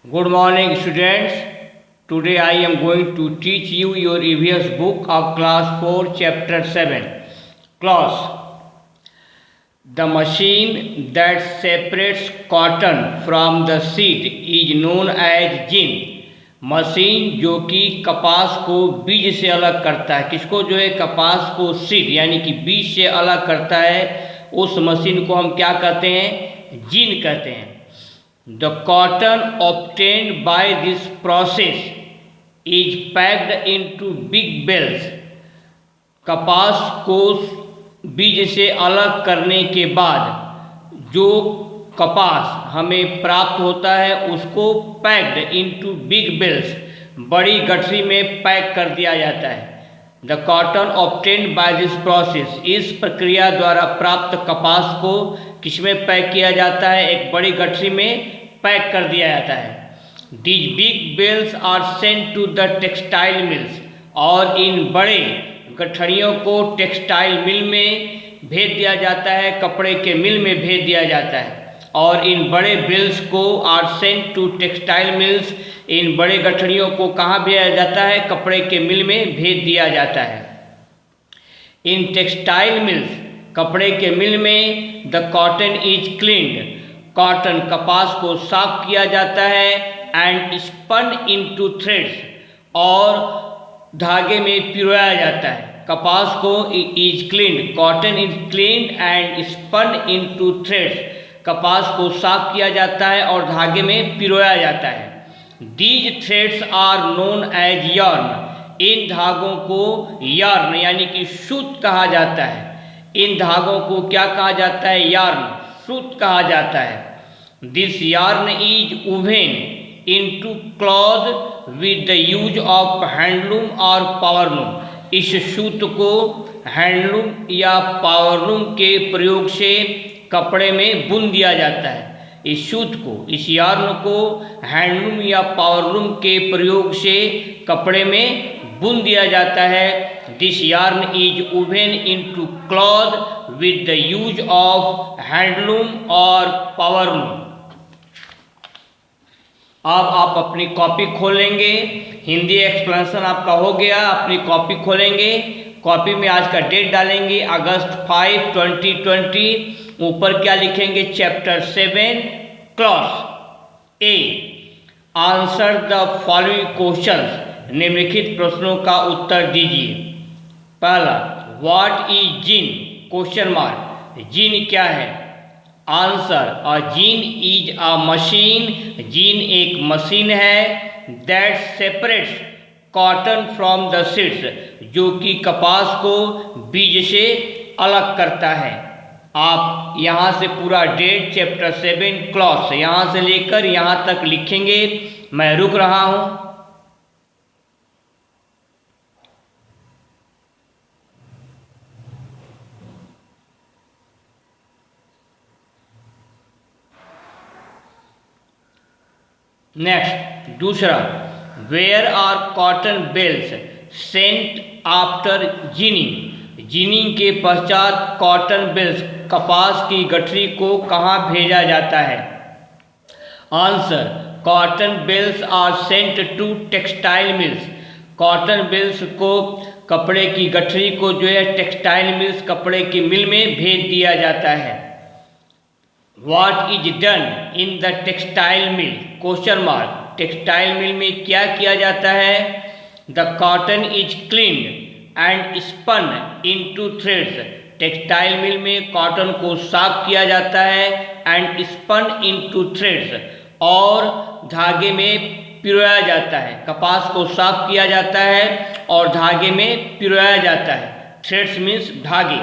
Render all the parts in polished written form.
Good morning, students. Today I am going to teach you your EVS book of class 4, chapter 7. Clause. The machine that separates cotton from the seed is known as gin. Machine जो कि कपास को बीज से अलग करता है, किसको जो है कपास को सीड यानी कि बीज से अलग करता है, उस मशीन को हम क्या कहते हैं? जिन कहते हैं। The cotton obtained by this process is packed into big bales. कपास को बीज से अलग करने के बाद जो कपास हमें प्राप्त होता है उसको पैक्ड इनटू बिग बेल्स, बड़ी गठरी में पैक कर दिया जाता है। The cotton obtained by this process, इस प्रक्रिया द्वारा प्राप्त कपास को किसमें पैक किया जाता है? एक बड़ी गठरी में पैक कर दिया जाता है। These big bales are sent to the textile mills, और इन बड़े गठरियों को टेक्सटाइल मिल में भेज दिया जाता है, कपड़े के मिल में भेज दिया जाता है। और इन बड़े बेल्स को are sent to textile mills, इन बड़े गठरियों को कहाँ भेजा जाता है? कपड़े के मिल में भेज दिया जाता है। इन टेक्सटाइल मिल्स, कपड़े के मिल में, the cotton is cleaned, cotton कपास को साफ किया जाता है, एंड स्पन इनटू थ्रेड्स, और धागे में पिरोया जाता है। कपास को is cleaned, cotton is cleaned and spun into threads, कपास को साफ किया जाता है और धागे में पिरोया जाता है। These threads are known as yarn, इन धागों को यार्न यानी कि सूत कहा जाता है। इन धागों को क्या कहा जाता है? यार्न, सूत कहा जाता है। This yarn is woven into cloth with the use of handloom और पावरलूम, इस सूत को हैंडलूम या पावरलूम के प्रयोग से कपड़े में बुन दिया जाता है। इस सूत को, इस यार्न को हैंडलूम या पावरलूम के प्रयोग से कपड़े में बुन दिया जाता है। This yarn is woven into cloth with the use of handloom और पावरलूम। अब आप अपनी कॉपी खोलेंगे, हिंदी एक्सप्लेनेशन आपका हो गया, अपनी कॉपी खोलेंगे, कॉपी में आज का डेट डालेंगे अगस्त 5, 2020। ऊपर क्या लिखेंगे? Chapter 7 clause A, answer the following questions, निम्नलिखित प्रश्नों का उत्तर दीजिए। पहला, what is gin? Question mark, gin क्या है? Answer, a gin is a machine, gin एक मशीन है, that separates cotton from the seeds, जो कि कपास को बीज से अलग करता है। आप यहाँ से पूरा डेट चैप्टर 7 क्लॉज यहाँ से लेकर यहाँ तक लिखेंगे। मैं रुक रहा हूँ। नेक्स्ट, दूसरा, where are cotton bales sent after ginning, ginning के पश्चात कॉटन बेल्स, कपास की गठरी को कहाँ भेजा जाता है? Answer, cotton bales are sent to textile mills, cotton bales को, कपड़े की गठरी को जो है टेक्सटाइल मिल्स, कपड़े की मिल में भेज दिया जाता है। What is done in the textile mill? Question mark, textile mill में क्या किया जाता है? The cotton is cleaned and spun into threads, textile mill में कॉटन को साफ किया जाता है, एंड स्पन इनटू थ्रेड्स, और धागे में पिरोया जाता है। कपास को साफ किया जाता है और धागे में पिरोया जाता है। थ्रेड्स मीन्स धागे।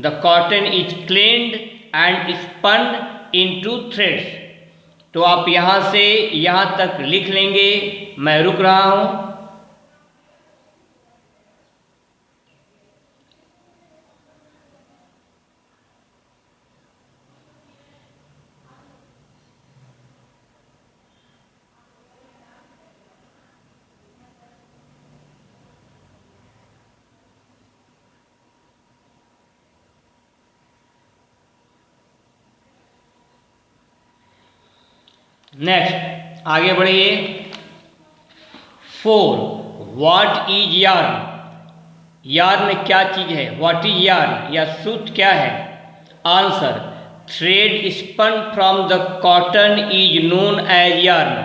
The cotton is cleaned and spun into threads. तो आप यहाँ से यहाँ तक लिख लेंगे। मैं रुक रहा हूँ। नेक्स्ट, आगे बढ़िए। 4. What is yarn? यार्न क्या चीज है? व्हाट इज यार्न या सूत क्या है? Answer, thread spun from the cotton is known as yarn.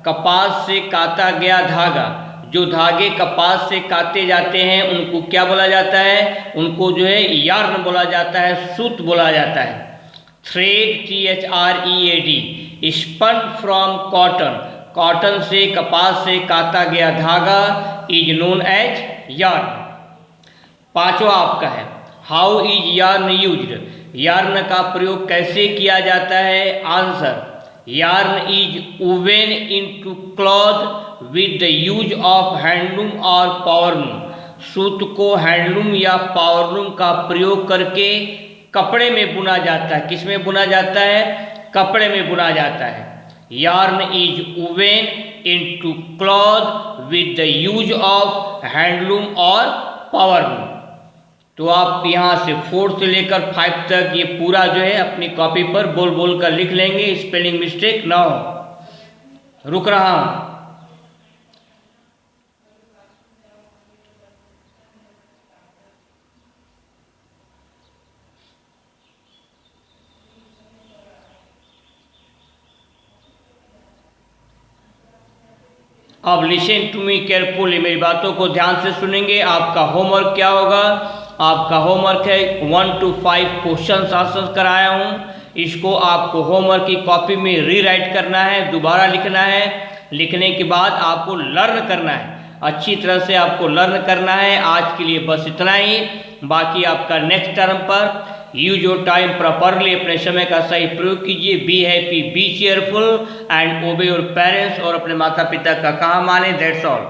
कपास से काता गया धागा, जो धागे कपास से काते जाते हैं उनको क्या बोला जाता है? उनको जो है यार्न बोला जाता है, सूत बोला जाता है। Thread, THREAD, spun from cotton, cotton से कपास से काता गया धागा इज नोन एज यार्न। पांचवा आपका है, how is yarn used? Yarn का प्रयोग कैसे किया जाता है? Answer, yarn is woven into cloth with the use of handloom और पावरलूम। सूत को हैंडलूम या पावरलूम का प्रयोग करके कपड़े में बुना जाता है। किस में बुना जाता है? कपड़े में बुना जाता है। Yarn is woven into cloth with the use of handloom और पावरलूम। तो आप यहाँ से 4 से लेकर 5 तक ये पूरा जो है अपनी कॉपी पर बोल बोल कर लिख लेंगे, स्पेलिंग मिस्टेक ना हो। रुक रहा हूँ। अब लिसन टू मी केयरफुली, मेरी बातों को ध्यान से सुनेंगे। आपका होमवर्क क्या होगा? आपका होमवर्क है 1 to 5 क्वेश्चन आंसर कराया हूँ। इसको आपको होमवर्क की कॉपी में रीराइट करना है, दोबारा लिखना है। लिखने के बाद आपको लर्न करना है, अच्छी तरह से आपको लर्न करना है। आज के लिए बस इतना ही। बाकी आपका नेक्स्ट टर्म पर यूज योर टाइम प्रॉपरली, अपने समय का सही प्रयोग कीजिए। Be happy, B cheerful and ओबे योर पेरेंट्स, और अपने माता पिता का कहा माने। That's all.